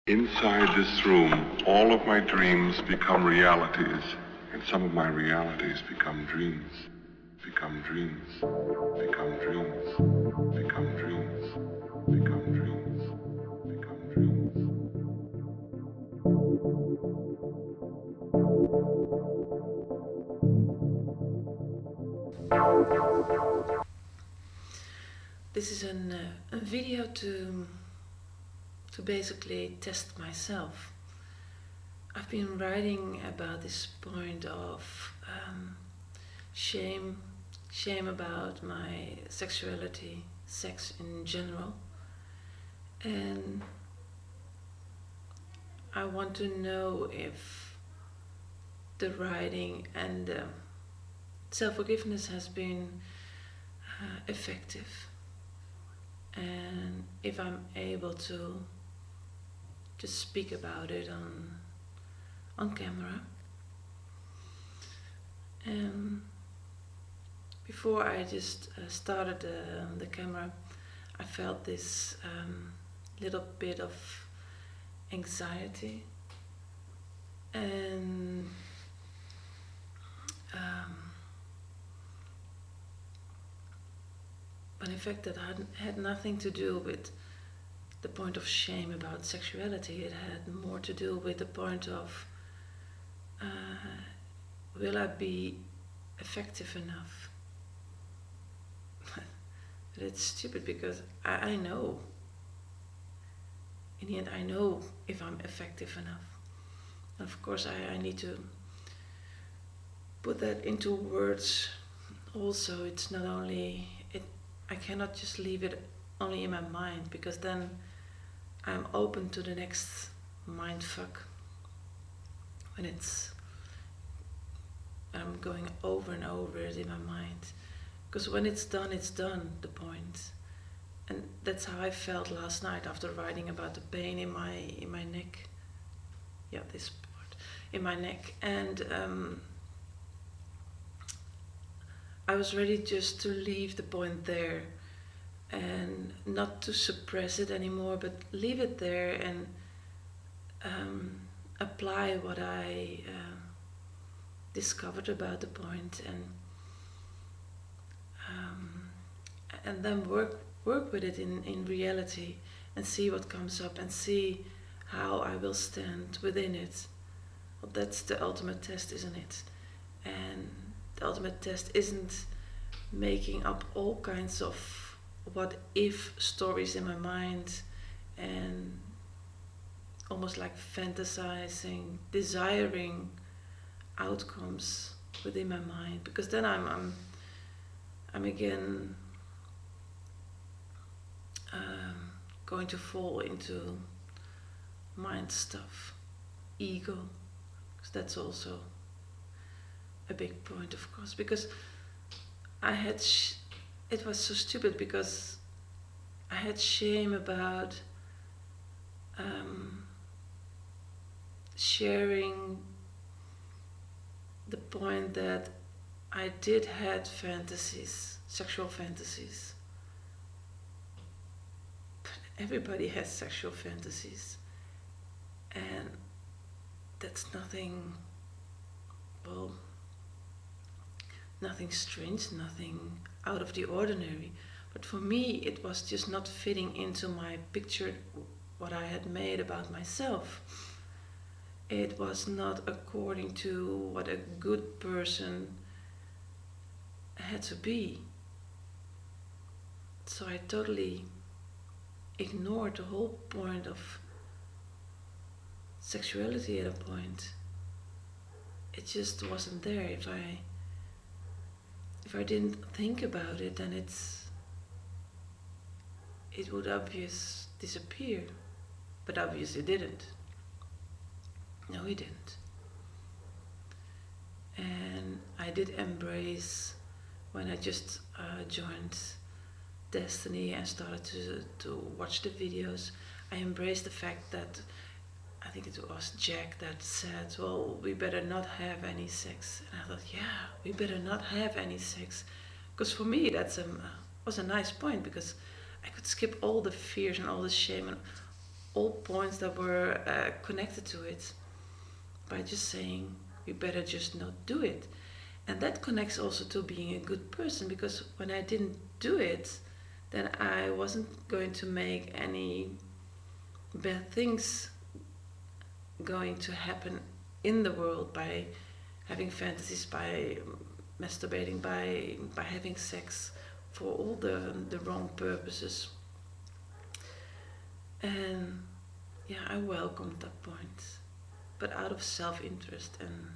Inside this room, all of my dreams become realities, and some of my realities become dreams, become dreams, become dreams, become dreams, become dreams, become dreams. This is a video to basically test myself. I've been writing about this point of shame about my sexuality, sex in general, and I want to know if the writing and self-forgiveness has been effective, and if I'm able to just speak about it on camera. And before I just started the camera, I felt this little bit of anxiety, and but in fact that had nothing to do with the point of shame about sexuality. It had more to do with the point of will I be effective enough? But it's stupid because I know. In the end, I know if I'm effective enough. Of course, I need to put that into words also. It's not only I cannot just leave it only in my mind, because then I'm open to the next mind fuck when I'm going over and over it in my mind, because when it's done, the point. And that's how I felt last night after writing about the pain in my neck. Yeah, this part in my neck. And I was ready just to leave the point there and not to suppress it anymore, but leave it there and apply what I discovered about the point, and then work with it in reality and see what comes up and see how I will stand within it. Well, that's the ultimate test, isn't it? And the ultimate test isn't making up all kinds of what if stories in my mind and almost like fantasizing, desiring outcomes within my mind, because then I'm again going to fall into mind stuff, ego, because that's also a big point, of course, because it was so stupid because I had shame about sharing the point that I did had fantasies, sexual fantasies. But everybody has sexual fantasies, and that's nothing, well, nothing strange, nothing out of the ordinary. But for me, it was just not fitting into my picture, what I had made about myself. It was not according to what a good person had to be. So I totally ignored the whole point of sexuality at a point. It just wasn't there. If I didn't think about it, then it would obviously disappear. But obviously it didn't. No, it didn't. And I did embrace, when I just joined Destiny and started to watch the videos, I embraced the fact that, I think it was Jack that said, well, we better not have any sex. And I thought, yeah, we better not have any sex. Because for me, that was a nice point, because I could skip all the fears and all the shame and all points that were connected to it by just saying, you better just not do it. And that connects also to being a good person, because when I didn't do it, then I wasn't going to make any bad things going to happen in the world by having fantasies, by masturbating, by having sex for all the wrong purposes. And yeah, I welcomed that point, but out of self-interest and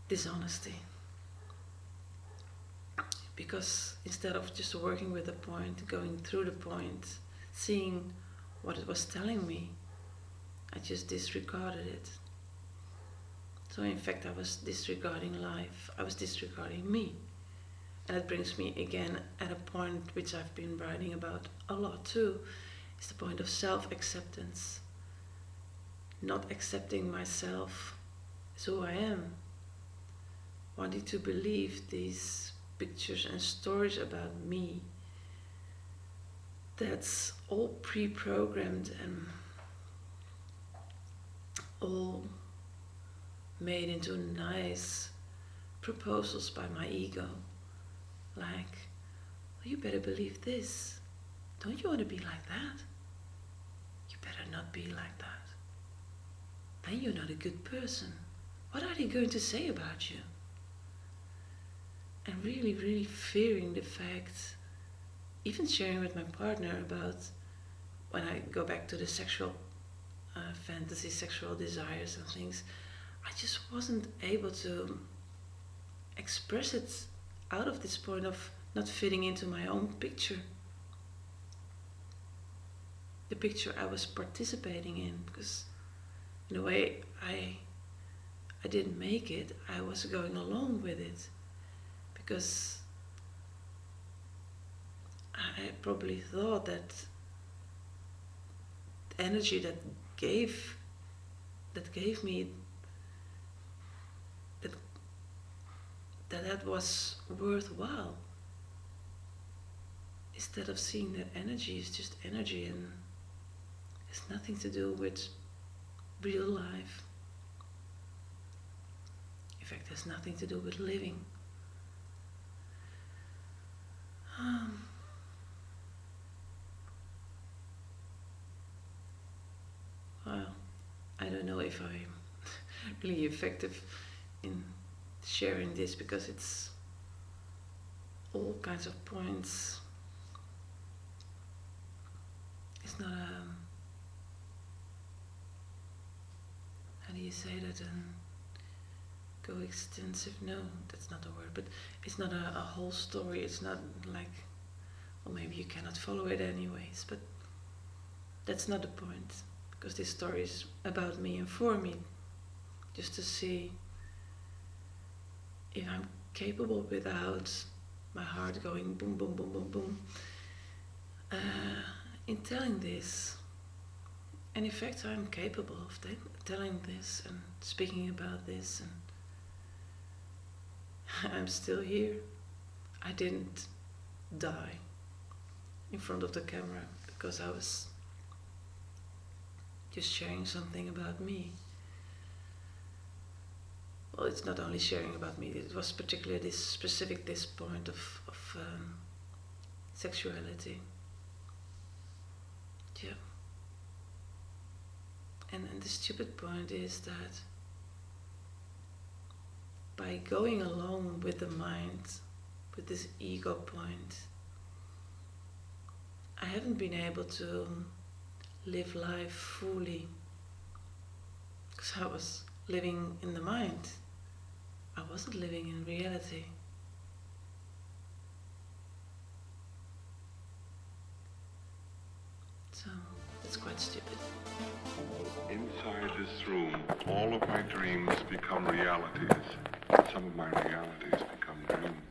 dishonesty. Because instead of just working with the point, going through the point, seeing what it was telling me, I just disregarded it. So in fact, I was disregarding life. I was disregarding me. And it brings me again at a point which I've been writing about a lot too. It's the point of self-acceptance. Not accepting myself as who I am. Wanting to believe these pictures and stories about me. That's all pre-programmed and all made into nice proposals by my ego. Like, well, you better believe this. Don't you want to be like that? You better not be like that. Then you're not a good person. What are they going to say about you? And really, really fearing the fact, even sharing with my partner about when I go back to the sexual fantasy, sexual desires and things, I just wasn't able to express it out of this point of not fitting into my own picture. The picture I was participating in, because in a way I didn't make it, I was going along with it. Because I probably thought that the energy that gave me that was worthwhile. Instead of seeing that energy is just energy and has nothing to do with real life. In fact, it has nothing to do with living. Well, I don't know if I'm really effective in sharing this, because it's all kinds of points. It's not a, how do you say that, coextensive, no, that's not a word, but it's not a whole story. It's not like, well, maybe you cannot follow it anyways, but that's not the point, because this story is about me and for me, just to see if I'm capable without my heart going boom, boom, boom, boom, boom, in telling this. And in fact, I'm capable of telling this and speaking about this, and I'm still here. I didn't die in front of the camera because I was just sharing something about me. Well, it's not only sharing about me, it was particularly this point of sexuality. Yeah. And the stupid point is that by going along with the mind, with this ego point, I haven't been able to live life fully, because I was living in the mind. I wasn't living in reality. So, it's quite stupid. Inside this room, all of my dreams become realities. Some of my realities become dreams.